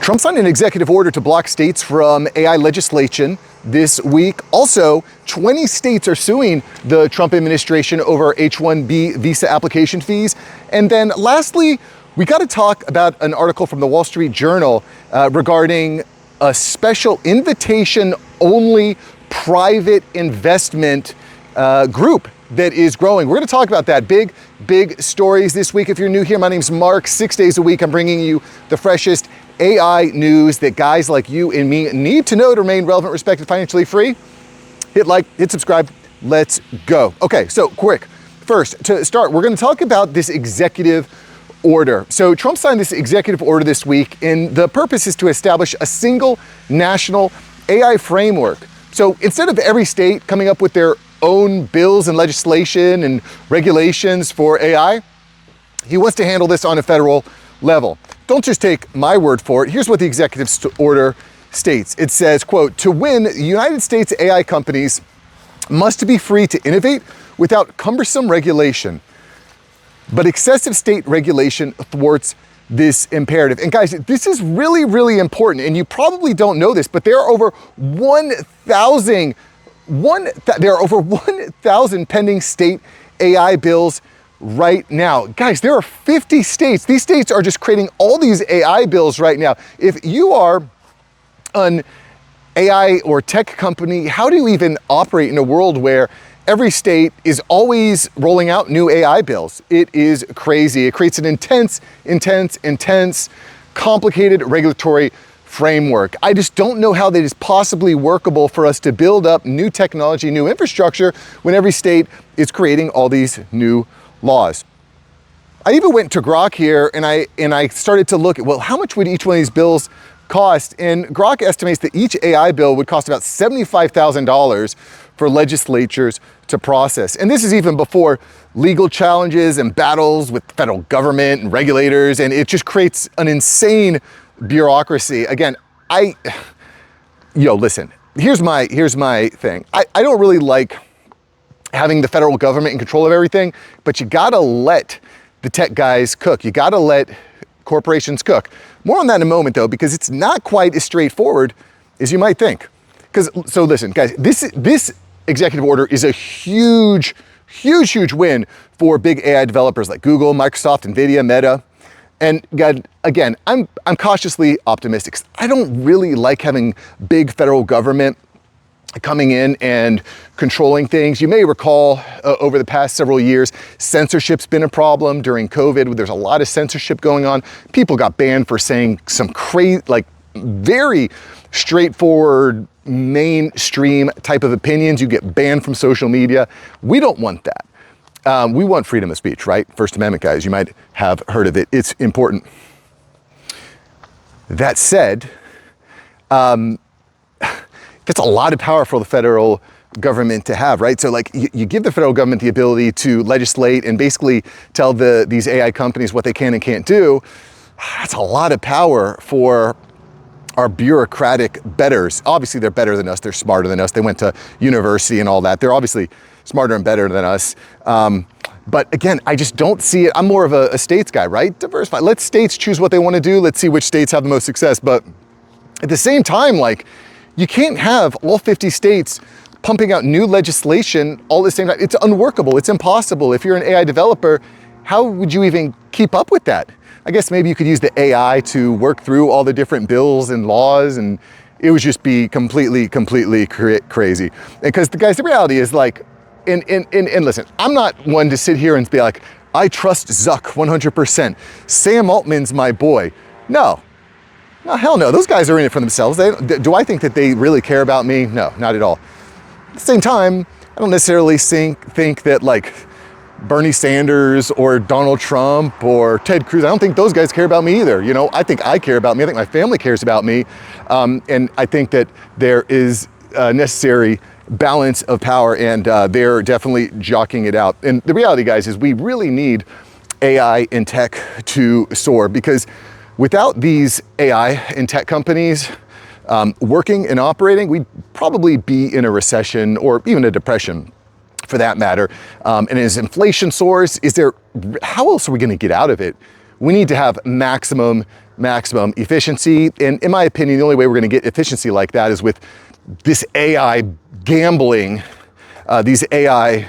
Trump signed an executive order to block states from AI legislation this week. Also, 20 states are suing the Trump administration over H1B Visa application fees. And then lastly, we got to talk about an article from the Wall Street Journal regarding a special invitation-only private investment group that is growing. We're going to talk about that. Big stories this week. If you're new here, my name's Mark. 6 days a week, I'm bringing you the freshest AI news that guys like you and me need to know to remain relevant, respected, financially free. Hit like, hit subscribe. Let's go. Okay, so quick. First, to start, we're going to talk about this executive order. So Trump signed this executive order this week, and the purpose is to establish a single national AI framework. So instead of every state coming up with their own bills and legislation and regulations for AI, he wants to handle this on a federal level. Don't just take my word for it. Here's what the executive order states. It says, quote, "To win, United States AI companies must be free to innovate without cumbersome regulation. But excessive state regulation thwarts this imperative." And guys, this is really, really important. And you probably don't know this, but there are over 1,000 pending state AI bills right now. Guys, there are 50 states. These states are just creating all these AI bills right now. If you are an AI or tech company, how do you even operate in a world where every state is always rolling out new AI bills? It is crazy. It creates an intense, complicated regulatory framework. I just don't know how that is possibly workable for us to build up new technology, new infrastructure, when every state is creating all these new laws. I even went to Grok here and I started to look at, well, how much would each one of these bills cost? And Grok estimates that each AI bill would cost about $75,000 for legislatures to process. And this is even before legal challenges and battles with the federal government and regulators, and it just creates an insane bureaucracy. Again, listen, here's my thing. I don't really like having the federal government in control of everything, but you gotta let the tech guys cook. You gotta let corporations cook. More on that in a moment though, because it's not quite as straightforward as you might think. So listen, guys, this executive order is a huge win for big AI developers like Google, Microsoft, Nvidia, Meta. And God, again, I'm cautiously optimistic. I don't really like having big federal government coming in and controlling things. You may recall over the past several years, censorship's been a problem. During COVID, there's a lot of censorship going on. People got banned for saying some crazy, like very straightforward, mainstream type of opinions. You get banned from social media. We don't want that. We want freedom of speech, right? First Amendment, guys, you might have heard of it. It's important. That said, that's a lot of power for the federal government to have, right? So like you give the federal government the ability to legislate and basically tell these AI companies what they can and can't do. That's a lot of power for our bureaucratic betters. Obviously they're better than us. They're smarter than us. They went to university and all that. They're obviously smarter and better than us. But again, I just don't see it. I'm more of a states guy, right? Diversify. Let states choose what they want to do. Let's see which states have the most success. But at the same time, like, you can't have all 50 states pumping out new legislation all at the same time. It's unworkable. It's impossible. If you're an AI developer, how would you even keep up with that? I guess maybe you could use the AI to work through all the different bills and laws, and it would just be completely crazy. Because the reality is like, and listen, I'm not one to sit here and be like, I trust Zuck 100%. Sam Altman's my boy. No, hell no. Those guys are in it for themselves. Do I think that they really care about me? No, not at all. At the same time, I don't necessarily think that like Bernie Sanders or Donald Trump or Ted Cruz, I don't think those guys care about me either. You know, I think I care about me. I think my family cares about me. And I think that there is a necessary balance of power, and they're definitely jockeying it out. And the reality, guys, is we really need AI and tech to soar, because without these AI and tech companies working and operating, we'd probably be in a recession or even a depression for that matter. And as inflation soars, how else are we gonna get out of it? We need to have maximum maximum efficiency. And in my opinion, the only way we're going to get efficiency like that is with this AI gambling, these AI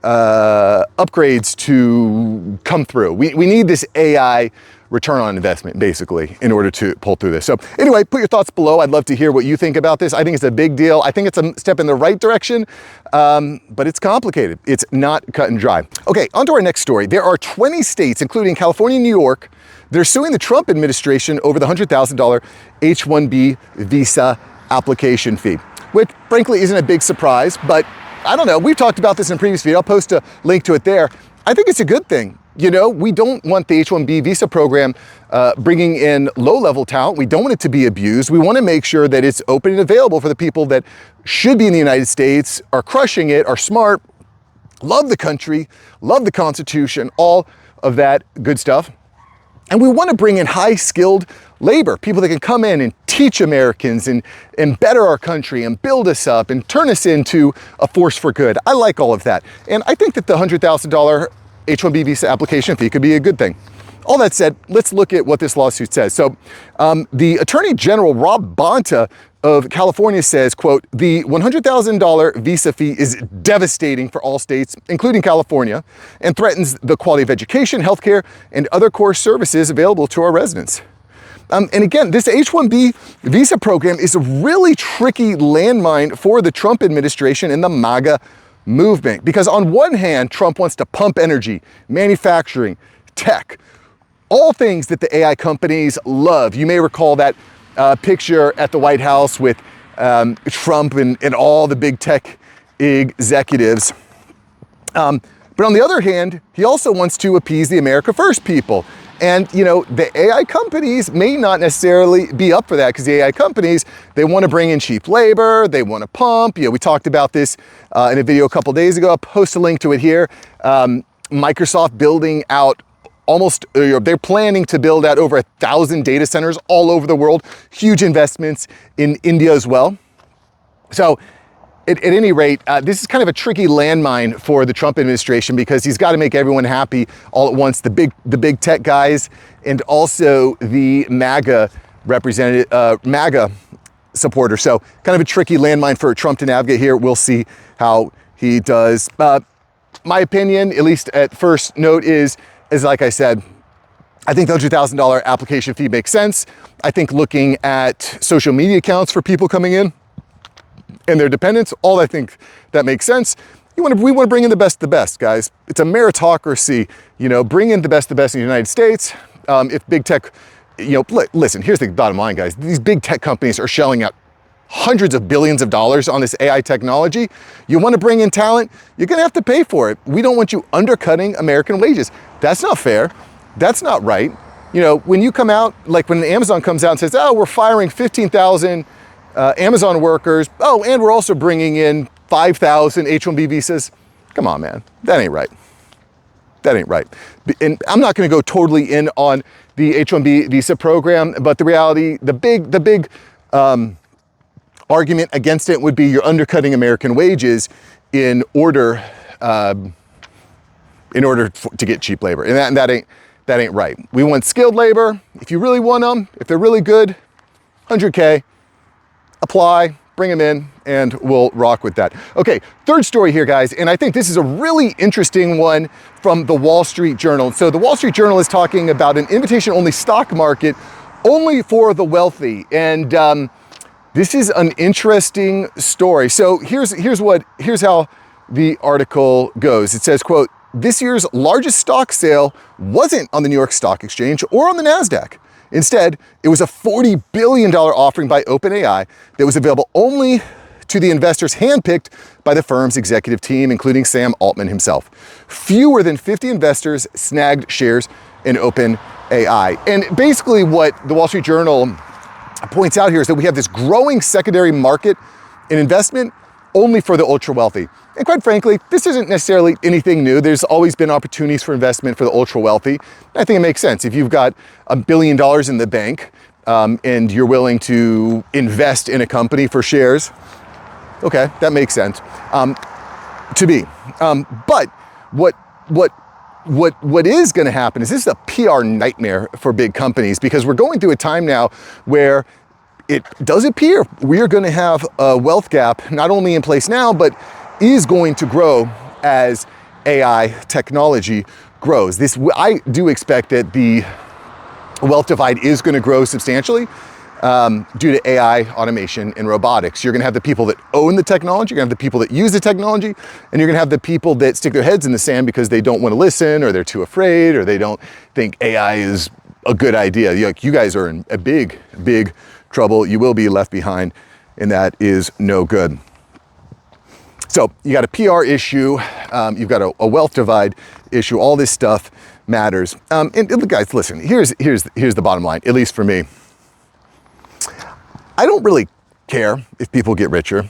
upgrades to come through. We need this AI return on investment, basically, in order to pull through this. So anyway, put your thoughts below. I'd love to hear what you think about this. I think it's a big deal. I think it's a step in the right direction, but it's complicated. It's not cut and dry. Okay, on to our next story. There are 20 states, including California and New York, they're suing the Trump administration over the $100,000 H1B visa application fee, which frankly isn't a big surprise, but I don't know. We've talked about this in a previous video. I'll post a link to it there. I think it's a good thing. You know, we don't want the H1B visa program bringing in low-level talent. We don't want it to be abused. We want to make sure that it's open and available for the people that should be in the United States, are crushing it, are smart, love the country, love the Constitution, all of that good stuff. And we want to bring in high-skilled labor, people that can come in and teach Americans and better our country and build us up and turn us into a force for good. I like all of that. And I think that the $100,000 H1B visa application fee could be a good thing. All that said, let's look at what this lawsuit says. So the Attorney General, Rob Bonta of California says, quote, the $100,000 visa fee is devastating for all states, including California, and threatens the quality of education, healthcare, and other core services available to our residents. And again, this H1B visa program is a really tricky landmine for the Trump administration and the MAGA movement. Because on one hand, Trump wants to pump energy, manufacturing, tech, all things that the AI companies love. You may recall that picture at the White House with Trump and all the big tech executives. But on the other hand, he also wants to appease the America First people. And, you know, the AI companies may not necessarily be up for that because the AI companies, they want to bring in cheap labor, they want to pump. You know, we talked about this in a video a couple days ago. I'll post a link to it here. Microsoft building out they're planning to build out over 1,000 data centers all over the world, huge investments in India as well. So at any rate, this is kind of a tricky landmine for the Trump administration because he's got to make everyone happy all at once, the big tech guys and also the MAGA MAGA supporter. So kind of a tricky landmine for Trump to navigate here. We'll see how he does. My opinion, at least at first note, is like I said, I think the $100,000 application fee makes sense. I think looking at social media accounts for people coming in and their dependents, I think that makes sense. We want to bring in the best, guys. It's a meritocracy. You know, bring in the best in the United States. If big tech, you know, listen, here's the bottom line, guys. These big tech companies are shelling out hundreds of billions of dollars on this AI technology. You want to bring in talent, you're going to have to pay for it. We don't want you undercutting American wages. That's not fair. That's not right. You know, when you come out, like when Amazon comes out and says, oh, we're firing 15,000 Amazon workers. Oh, and we're also bringing in 5,000 H1B visas. Come on, man. That ain't right. That ain't right. And I'm not going to go totally in on the H1B visa program, but the reality, the big argument against it would be you're undercutting American wages in order to get cheap labor, and that ain't right. We want skilled labor. If you really want them, if they're really good, 100K, apply, bring them in, and we'll rock with that. Okay, third story here, guys, and I think this is a really interesting one from the Wall Street Journal. So the Wall Street Journal is talking about an invitation-only stock market only for the wealthy, and this is an interesting story. So here's how the article goes. It says, quote, this year's largest stock sale wasn't on the New York Stock Exchange or on the NASDAQ. Instead, it was a $40 billion offering by OpenAI that was available only to the investors handpicked by the firm's executive team, including Sam Altman himself. Fewer than 50 investors snagged shares in OpenAI. And basically what the Wall Street Journal points out here is that we have this growing secondary market in investment only for the ultra wealthy. And quite frankly, this isn't necessarily anything new. There's always been opportunities for investment for the ultra wealthy. I think it makes sense. If you've got $1 billion in the bank and you're willing to invest in a company for shares, okay, that makes sense to me. But what what is going to happen is this is a PR nightmare for big companies, because we're going through a time now where it does appear we are going to have a wealth gap, not only in place now, but is going to grow as AI technology grows. I do expect that the wealth divide is going to grow substantially due to AI, automation, and robotics. You're going to have the people that own the technology, you're going to have the people that use the technology, and you're going to have the people that stick their heads in the sand because they don't want to listen, or they're too afraid, or they don't think AI is a good idea. You guys are in a big, big trouble. You will be left behind, and that is no good. So you got a PR issue, you've got a wealth divide issue. All this stuff matters. And guys, listen. Here's the bottom line. At least for me, I don't really care if people get richer.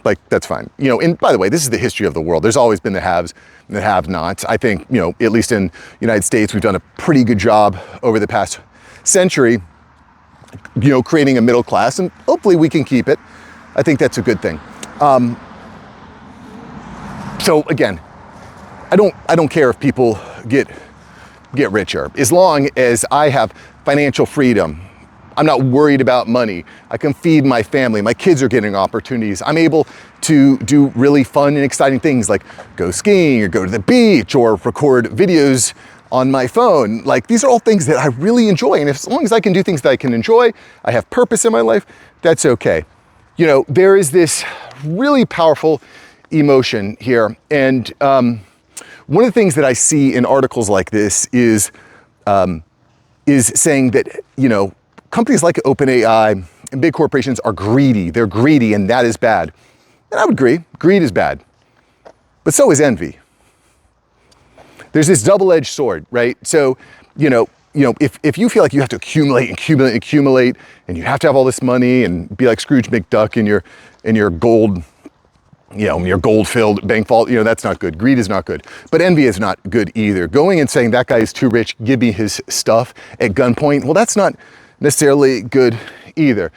Like, that's fine. And by the way, this is the history of the world. There's always been the haves and the have-nots. I think, at least in the United States, we've done a pretty good job over the past century, creating a middle class, and hopefully we can keep it. I think that's a good thing. So again, I don't care if people get richer, as long as I have financial freedom. I'm not worried about money. I can feed my family. My kids are getting opportunities. I'm able to do really fun and exciting things like go skiing or go to the beach or record videos on my phone. Like, these are all things that I really enjoy. And as long as I can do things that I can enjoy, I have purpose in my life, that's okay. There is this really powerful emotion here. And one of the things that I see in articles like this is saying that, companies like OpenAI and big corporations are greedy. They're greedy, and that is bad. And I would agree, greed is bad. But so is envy. There's this double-edged sword, right? So, if you feel like you have to accumulate, and you have to have all this money and be like Scrooge McDuck in your gold, your gold-filled bank vault, that's not good. Greed is not good. But envy is not good either. Going and saying that guy is too rich, give me his stuff at gunpoint, well, that's not necessarily good either.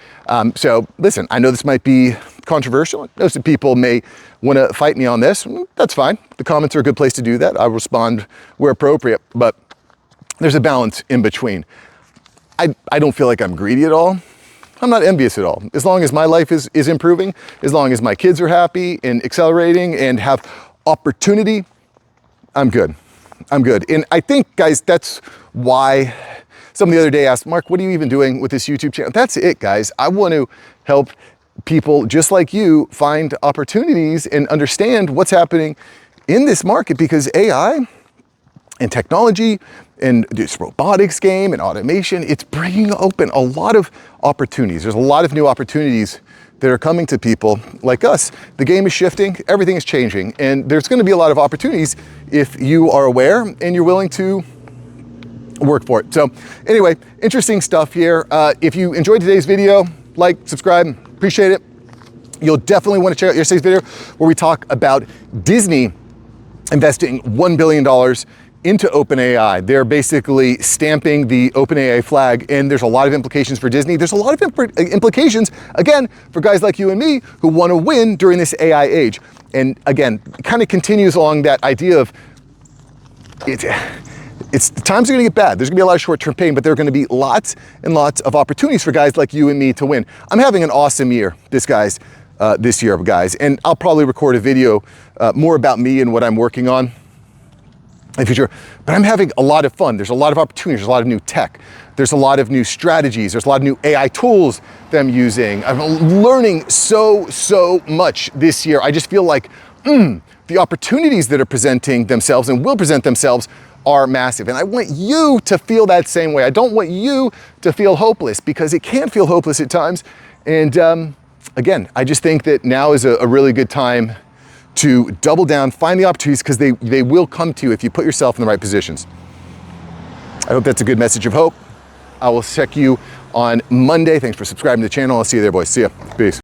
So listen, I know this might be controversial. I know some people may want to fight me on this. That's fine. The comments are a good place to do that. I'll respond where appropriate, but there's a balance in between. I don't feel like I'm greedy at all. I'm not envious at all. As long as my life is improving, as long as my kids are happy and accelerating and have opportunity, I'm good. I'm good. And I think, guys, that's why someone the other day asked, Mark, what are you even doing with this YouTube channel? That's it, guys. I want to help people just like you find opportunities and understand what's happening in this market, because AI and technology and this robotics game and automation, it's bringing open a lot of opportunities. There's a lot of new opportunities that are coming to people like us. The game is shifting, everything is changing, and there's going to be a lot of opportunities if you are aware and you're willing to work for it. So anyway, interesting stuff here. If you enjoyed today's video, like, subscribe, appreciate it. You'll definitely want to check out yesterday's video where we talk about Disney investing $1 billion into OpenAI. They're basically stamping the OpenAI flag, and there's a lot of implications for Disney. There's a lot of implications, again, for guys like you and me who want to win during this AI age. And again, it kind of continues along that idea of times are going to get bad. There's going to be a lot of short-term pain, but there are going to be lots and lots of opportunities for guys like you and me to win. I'm having an awesome year, this year, guys, and I'll probably record a video more about me and what I'm working on in the future, but I'm having a lot of fun. There's a lot of opportunities. There's a lot of new tech. There's a lot of new strategies. There's a lot of new AI tools that I'm using. I'm learning so much this year. I just feel like the opportunities that are presenting themselves and will present themselves are massive. And I want you to feel that same way. I don't want you to feel hopeless, because it can feel hopeless at times. And again, I just think that now is a really good time to double down, find the opportunities, because they will come to you if you put yourself in the right positions. I hope that's a good message of hope. I will check you on Monday. Thanks for subscribing to the channel. I'll see you there, boys. See ya. Peace.